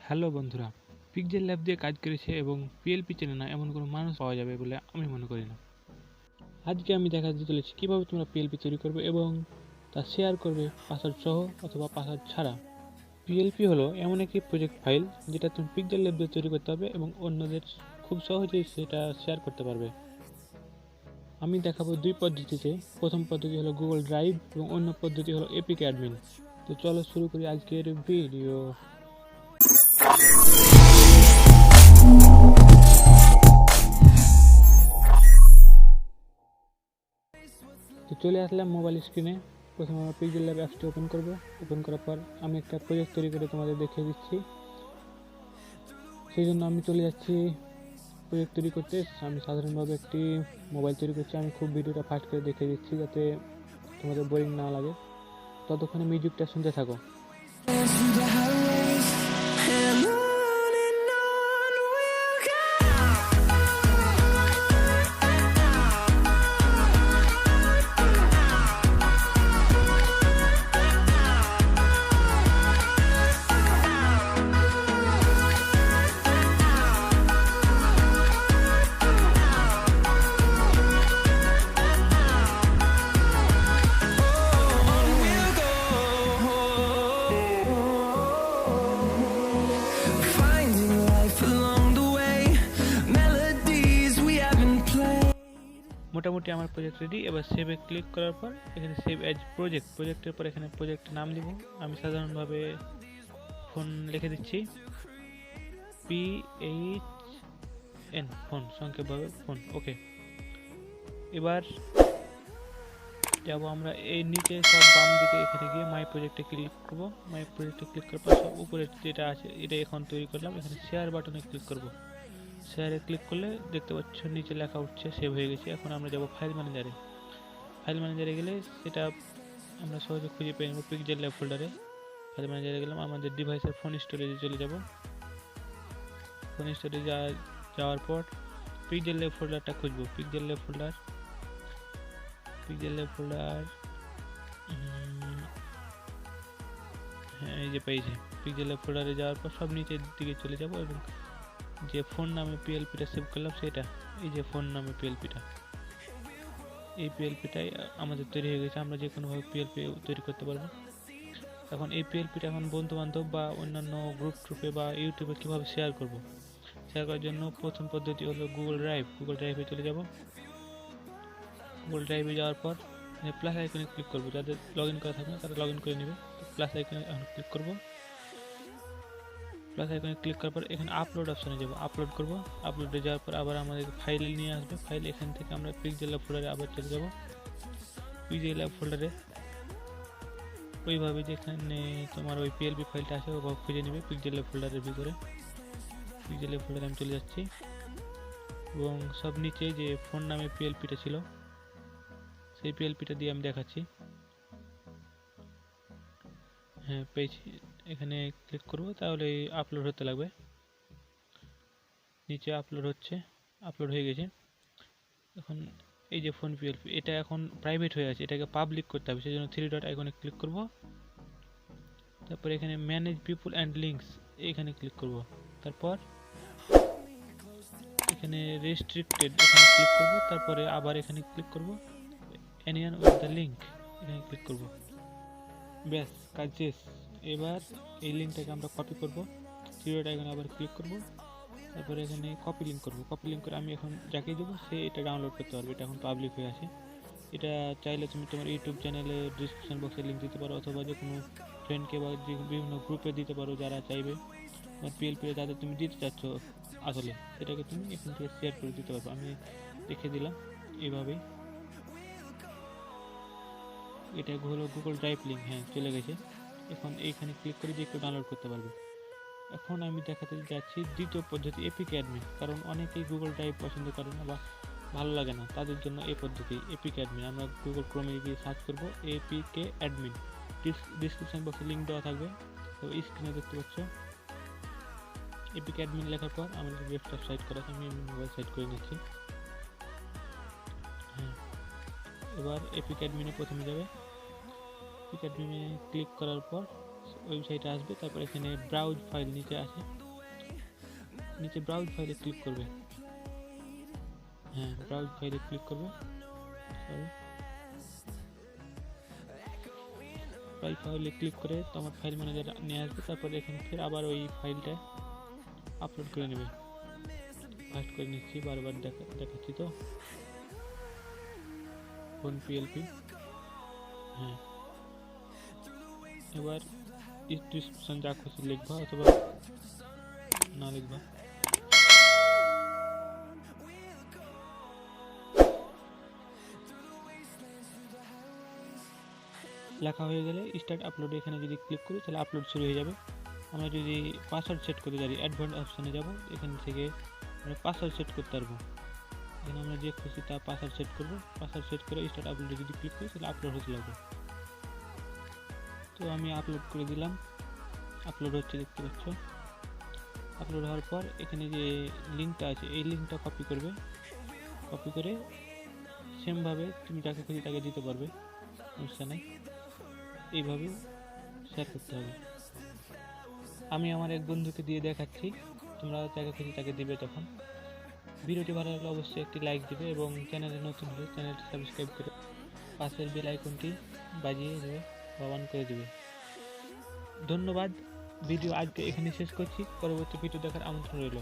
Hello বন্ধুরা, pixel lab দিয়ে কাজ করেছে এবং পিএলপি চেনে না এমন কোনো মানুষ পাওয়া যাবে বলে আমি মনে করি না। আজকে আমি দেখাতে চলেছি কীভাবে তোমরা পিএলপি তৈরি করবে এবং তা শেয়ার করবে পাসওয়ার্ড সহ অথবা পাসওয়ার্ড ছাড়া। পিএলপি হলো এমন একটি প্রজেক্ট ফাইল যেটা তুমি পিক্সেল ল্যাব দিয়ে তৈরি করতে হবে এবং অন্যদের খুব সহজেই সেটা শেয়ার করতে পারবে। আমি দেখাবো দুই পদ্ধতিতে। প্রথম পদ্ধতি হলো গুগল ড্রাইভ এবং অন্য পদ্ধতি হলো অ্যাডমিন। তো চলো শুরু করি আজকের ভিডিও। তো চলে আসলাম মোবাইল স্ক্রিনে। প্রথমে আমরা পিক্সেল ল্যাব অ্যাপসটি ওপেন করব। ওপেন করার পর আমি একটা প্রজেক্ট তৈরি করে তোমাদের দেখিয়ে দিচ্ছি। সেই জন্য আমি চলে যাচ্ছি প্রজেক্ট তৈরি করতে। আমি সাধারণভাবে একটি মোবাইল তৈরি করছি। আমি খুব ভিডিওটা ফাস্ট করে দেখিয়ে দিচ্ছি যাতে তোমাদের বোরিং না লাগে। ততক্ষণে মিউজিকটা শুনতে থাকো। মোটামুটি আমার প্রজেক্ট রেডি। এবার সেভে ক্লিক করার পর এখানে সেভ অ্যাজ প্রজেক্টের পর এখানে প্রজেক্টের নাম দিব। আমি সাধারণভাবে ফোন লিখে দিচ্ছি, PHN ফোন, সংক্ষেপভাবে ফোন। ওকে, এবার যাব আমরা এই নিচে সব বাম দিকে এখানে গিয়ে মাই প্রজেক্টে ক্লিক করব। মাই প্রজেক্টে ক্লিক করার পর সব উপরে যেটা আছে এটা এখন তৈরি করলাম। এখানে শেয়ার বাটনে ক্লিক করব। শেয়ারে ক্লিক করলে দেখতে পাচ্ছ নিচে লেখা উঠছে সেভ হয়ে গেছে। এখন আমরা যাব ফাইল ম্যানেজারে গেলে সেটা আমরা সহজে খুঁজে পেয়ে নেব। পিক্সেল ল্যাব ফোল্ডারে ফাইল ম্যানেজারে গেলাম, আমাদের ডিভাইসের ফোন স্টোরেজে চলে যাব। ফোন স্টোরেজে যাওয়ার পর পিক্সেল ল্যাব ফোল্ডারটা খুঁজবো। পিক্সেল ল্যাব ফোল্ডার হ্যাঁ, এই যে পেয়েছি। পিক্সেল ল্যাব ফোল্ডারে যাওয়ার পর সব নিচের দিকে চলে যাব এবং যে ফোন নামে পিএলপিটা সেভ করলাম সেটা, এই যে ফোন নামে পিএলপিটা, এই পিএলপিটাই আমাদের তৈরি হয়ে গেছে। আমরা যে কোনোভাবে পিএলপি তৈরি করতে পারবো। এখন এই পিএলপিটা এখন বন্ধু বান্ধব বা অন্যান্য গ্রুপে বা ইউটিউবে কীভাবে শেয়ার করব। শেয়ার করার জন্য প্রথম পদ্ধতি হলো গুগল ড্রাইভে চলে যাব। গুগল ড্রাইভে যাওয়ার পর প্লাস আইকনে ক্লিক করবো। যাদের লগ ইন করা থাকবে তারা লগ ইন করে নেবে। প্লাস আইকনে এখন ক্লিক করবো। প্লাস আইকনে ক্লিক করার পর এখানে আপলোড অপশনে যাব, আপলোড করব। আপলোডে যাওয়ার পর আবার আমাদের ফাইল নিয়ে আসবে। ফাইল এখান থেকে আমরা পিক্সেল ল্যাব ফোল্ডারে আবার চলে যাব। পিক্সেল ল্যাব ফোল্ডারে ওইভাবে যেখানে তোমার ওই পিএলপি ফাইলটা আছে ওভাবে খুঁজে নেবে। পিক্সেল ল্যাব ফোল্ডারের ভিতরে পিক্সেল ল্যাব ফোল্ডারে আমি চলে যাচ্ছি এবং সব নিচে যে ফোন নামে পিএলপিটা ছিল সেই পিএলপিটা দিয়ে আমি দেখাচ্ছি। হ্যাঁ, পেয়েছি। এখানে ক্লিক করব, তাহলে আপলোড হতে লাগবে। নিচে আপলোড হচ্ছে, আপলোড হয়ে গেছে। এখন এই যে ফোন পিএলপি এটা এখন প্রাইভেট হয়ে আছে, এটাকে পাবলিক করতে হবে। সেই জন্য 3 ডট আইকনে ক্লিক করব। তারপর এখানে ম্যানেজ পিপল অ্যান্ড লিঙ্কস এখানে ক্লিক করব। তারপর এখানে রেস্ট্রিক্টেড এখানে ক্লিক করব। তারপরে আবার এখানে ক্লিক করব, এনিওয়ান উইথ দ্য লিঙ্ক এখানে ক্লিক করব। ব্যাস, কাজ শেষ। এবার এই লিঙ্কটাকে আমরা কপি করব। 3 ডট আইকনে আবার ক্লিক করব। তারপরে এখানে কপি লিঙ্ক করে আমি এখন যাকে দেবো সে এটা ডাউনলোড করতে পারবে। এটা এখন পাবলিক হয়ে আছে। এটা চাইলে তুমি তোমার ইউটিউব চ্যানেলে ডিসক্রিপশন বক্সে লিঙ্ক দিতে পারো অথবা যে কোনো ফ্রেন্ডকে বা বিভিন্ন গ্রুপে দিতে পারো যারা চাইবে তোমার পিএলপিতে যাদের তুমি দিতে চাচ্ছ আসলে সেটাকে তুমি এখান থেকে শেয়ার করে দিতে পারবো। আমি রেখে দিলাম এইভাবেই। এটা হলো গুগল ড্রাইভ লিঙ্ক। হ্যাঁ, চলে গেছে। এখন এইখানে ক্লিক করে যে কেউ ডাউনলোড করতে পারবে। এখন আমি দেখাতে যাচ্ছি দ্বিতীয় পদ্ধতি অ্যাডমিন, কারণ অনেকেই গুগল ড্রাইভ পছন্দ করে না বা ভালো লাগে না, তাদের জন্য এই পদ্ধতি অ্যাডমিন। আমরা গুগল ক্রোমে গিয়ে সার্চ করব অ্যাডমিন। ডিসক্রিপশন বক্সে লিঙ্ক দেওয়া থাকবে। তো স্ক্রিনে দেখতে পাচ্ছ অ্যাডমিন লেখার পর আমাদের ডেস্কটপ সাইট করা আছে। আমি মোবাইল সাইট করে নিচ্ছি। হ্যাঁ, এবার অ্যাডমিনে প্রথমে যাবে। অ্যাডমিনে ক্লিক করার পর ওয়েবসাইটে আসবে। তারপর এখানে ব্রাউজ ফাইল নিচে আছে, নিচে ব্রাউজ ফাইলে ক্লিক করবে। হ্যাঁ, ব্রাউজ ফাইলে ক্লিক করবে। ব্রাউজ ফাইলে ক্লিক করে তোমার ফাইল ম্যানেজার নিয়ে আসবে। তারপর এখানে ফির আবার ওই ফাইলটা আপলোড করে নেবে। ফাস্ট করে নিচ্ছি, বারবার দেখাচ্ছি তো। Phone PLP. হ্যাঁ, এবার ডিসক্রিপশন যা খুশি লিখবা অথবা না লিখবা। লেখা হয়ে গেলে স্টার্ট আপলোড এখানে যদি ক্লিক করি তাহলে আপলোড শুরু হয়ে যাবে। আমরা যদি পাসওয়ার্ড সেট করতে পারি অ্যাডভান্স অপশানে যাব, এখান থেকে আমরা পাসওয়ার্ড সেট করতে পারবো। এখানে আমরা যে খুশি তা পাসওয়ার্ড সেট করবো। পাসওয়ার্ড সেট করে স্টার্ট আপলোডে যদি ক্লিক করি তাহলে আপলোড হতে লাগবে। তো আমি আপলোড করে দিলাম, আপলোড হচ্ছে দেখতে পাচ্ছ। আপলোড হওয়ার পর এখানে যে লিঙ্কটা আছে এই লিঙ্কটা কপি করবে। কপি করে সেমভাবে তুমি যাকে খুশি তাকে দিতে পারবে, সমস্যা নেই। এইভাবে শেয়ার করতে হবে। আমি আমার এক বন্ধুকে দিয়ে দেখাচ্ছি, তোমরা যাকে খুশি তাকে দিবে। তখন ভিডিওটি ভালো লাগলে অবশ্যই একটি লাইক দিবে এবং চ্যানেলে নতুন হলে চ্যানেলটি সাবস্ক্রাইব করে পাশের বেল আইকনটি বাজিয়ে দেবে বা অন করে দেবে। ধন্যবাদ। ভিডিও আজকে এখানে শেষ করছি, পরবর্তী ভিডিও দেখার আমন্ত্রণ রইল।